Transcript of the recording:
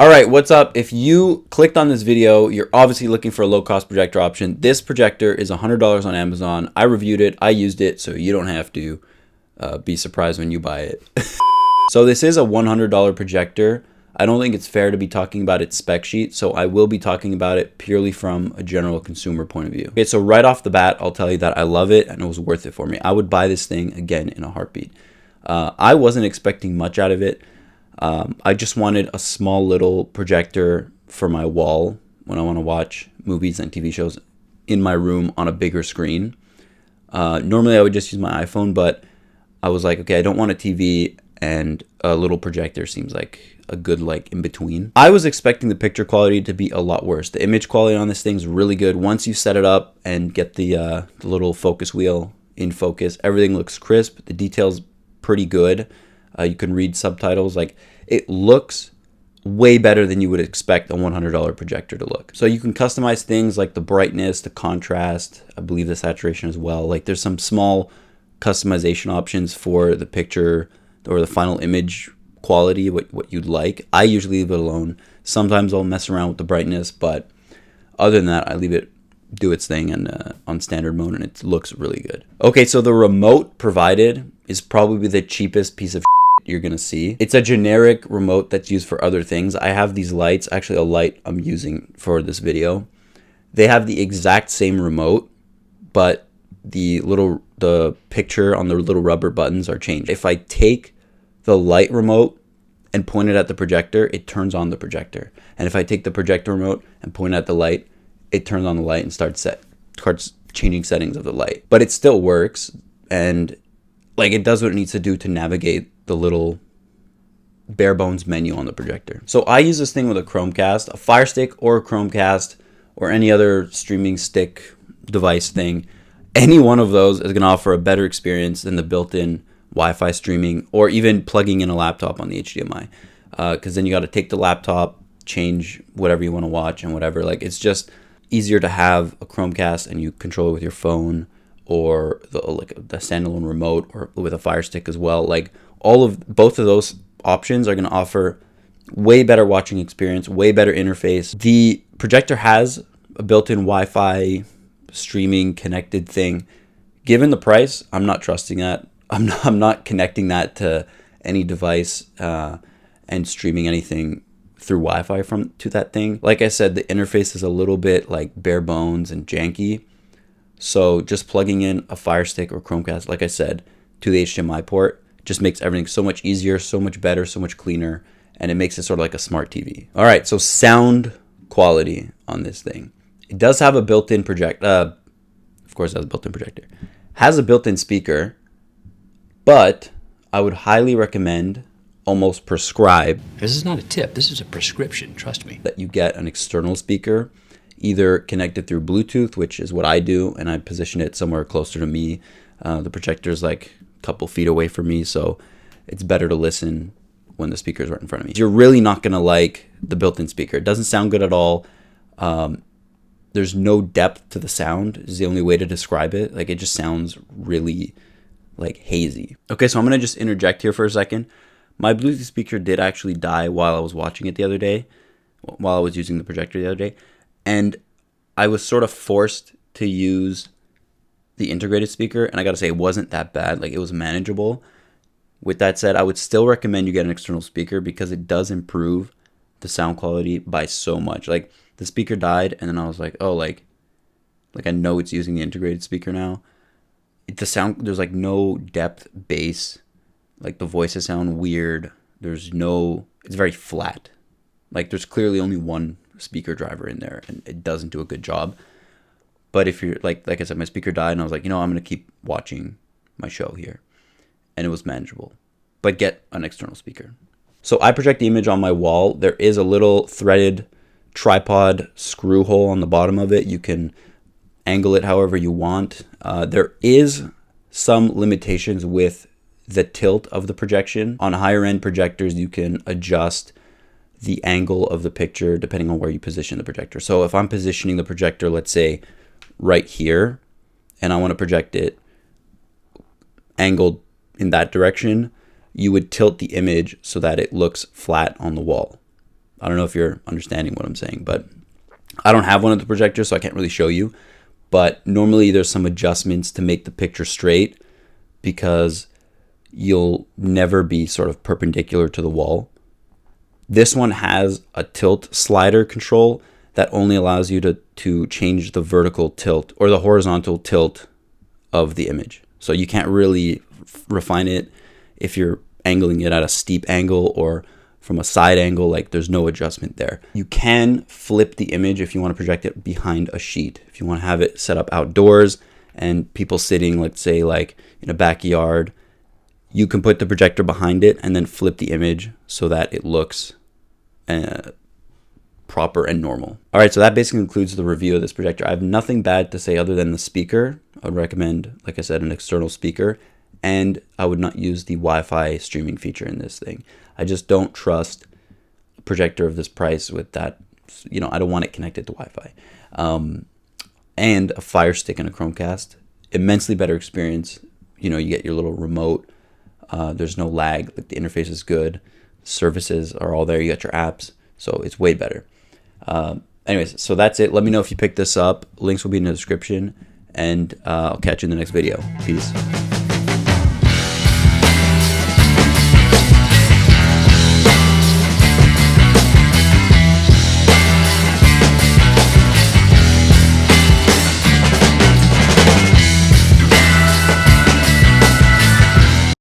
All right, what's up? If you clicked on this video, you're obviously looking for a low-cost projector option. This projector is $100 on Amazon. I reviewed it, I used it, so you don't have to be surprised when you buy it. So this is a $100 projector. I don't think it's fair to be talking about its spec sheet, so I will be talking about it purely from a general consumer point of view. Okay, so right off the bat, I'll tell you that I love it and it was worth it for me. I would buy this thing again in a heartbeat. I wasn't expecting much out of it. I just wanted a small little projector for my wall when I want to watch movies and TV shows in my room on a bigger screen. Normally I would just use my iPhone, but I was like, okay, I don't want a TV, and a little projector seems like a good in between. I was expecting the picture quality to be a lot worse. The image quality on this thing is really good. Once you set it up and get the little focus wheel in focus, everything looks crisp. The detail's pretty good. You can read subtitles. It looks way better than you would expect a $100 projector to look. So you can customize things like the brightness, the contrast, I believe the saturation as well. There's some small customization options for the picture or the final image quality, what you'd like. I usually leave it alone. Sometimes I'll mess around with the brightness, but other than that, I leave it do its thing and on standard mode, and it looks really good. Okay, so the remote provided is probably the cheapest piece of you're gonna see. It's a generic remote that's used for other things. I have these lights, actually a light I'm using for this video. They have the exact same remote, but the picture on the little rubber buttons are changed. If I take the light remote and point it at the projector, it turns on the projector. And if I take the projector remote and point it at the light, it turns on the light and starts changing settings of the light. But it still works, and it does what it needs to do to navigate the little bare bones menu on the projector. So I use this thing with a Chromecast, a Fire Stick or a Chromecast or any other streaming stick device thing. Any one of those is going to offer a better experience than the built-in Wi-Fi streaming or even plugging in a laptop on the HDMI. Because then you got to take the laptop, change whatever you want to watch and whatever. It's just easier to have a Chromecast and you control it with your phone or the standalone remote or with a Fire Stick as well. Both of those options are going to offer way better watching experience, way better interface. The projector has a built-in Wi-Fi streaming connected thing. Given the price, I'm not trusting that. I'm not connecting that to any device and streaming anything through Wi-Fi to that thing. Like I said, the interface is a little bit bare bones and janky. So just plugging in a Fire Stick or Chromecast, like I said, to the HDMI port just makes everything so much easier, so much better, so much cleaner, and it makes it sort of like a smart TV. All right, so sound quality on this thing. It does have a built-in projector. Of course, it has a built-in projector. Has a built-in speaker, but I would highly recommend, almost prescribe. This is not a tip. This is a prescription. Trust me. That you get an external speaker, either connected through Bluetooth, which is what I do, and I position it somewhere closer to me. The projector's a couple feet away from me, so it's better to listen when the speaker's right in front of me. You're really not gonna like the built-in speaker. It doesn't sound good at all. There's no depth to the sound is the only way to describe it. It just sounds really hazy. Okay, so I'm gonna just interject here for a second. My Bluetooth speaker did actually die while I was watching it the other day, while I was using the projector the other day. And I was sort of forced to use the integrated speaker, and I gotta say it wasn't that bad. It was manageable. With that said, I would still recommend you get an external speaker because it does improve the sound quality by so much. The speaker died, and then I was like, oh, I know it's using the integrated speaker now. The sound, there's no depth, bass. The voices sound weird. It's very flat. There's clearly only one speaker driver in there, and it doesn't do a good job. But if you're like I said, my speaker died, and I was like, I'm going to keep watching my show here, and it was manageable. But get an external speaker. So I project the image on my wall. There is a little threaded tripod screw hole on the bottom of it. You can angle it however you want. There is some limitations with the tilt of the projection. On higher end projectors, you can adjust the angle of the picture depending on where you position the projector. So if I'm positioning the projector, let's say right here, and I want to project it angled in that direction, you would tilt the image so that it looks flat on the wall. I don't know if you're understanding what I'm saying, but I don't have one of the projectors, so I can't really show you. But normally there's some adjustments to make the picture straight, because you'll never be sort of perpendicular to the wall. This one has a tilt slider control that only allows you to change the vertical tilt or the horizontal tilt of the image. So you can't really refine it if you're angling it at a steep angle or from a side angle. Like, there's no adjustment there. You can flip the image if you want to project it behind a sheet. If you want to have it set up outdoors and people sitting, let's say, like in a backyard, you can put the projector behind it and then flip the image so that it looks proper and normal. All right, so that basically concludes the review of this projector. I have nothing bad to say other than the speaker. I would recommend, like I said, an external speaker, and I would not use the Wi-Fi streaming feature in this thing. I just don't trust a projector of this price with that. I don't want it connected to Wi-Fi. And a Fire Stick and a Chromecast. Immensely better experience. You get your little remote. There's no lag. Like, the interface is good. Services are all there. You got your apps. So it's way better. Anyways, so that's it. Let me know if you picked this up. Links will be in the description. And I'll catch you in the next video. Peace.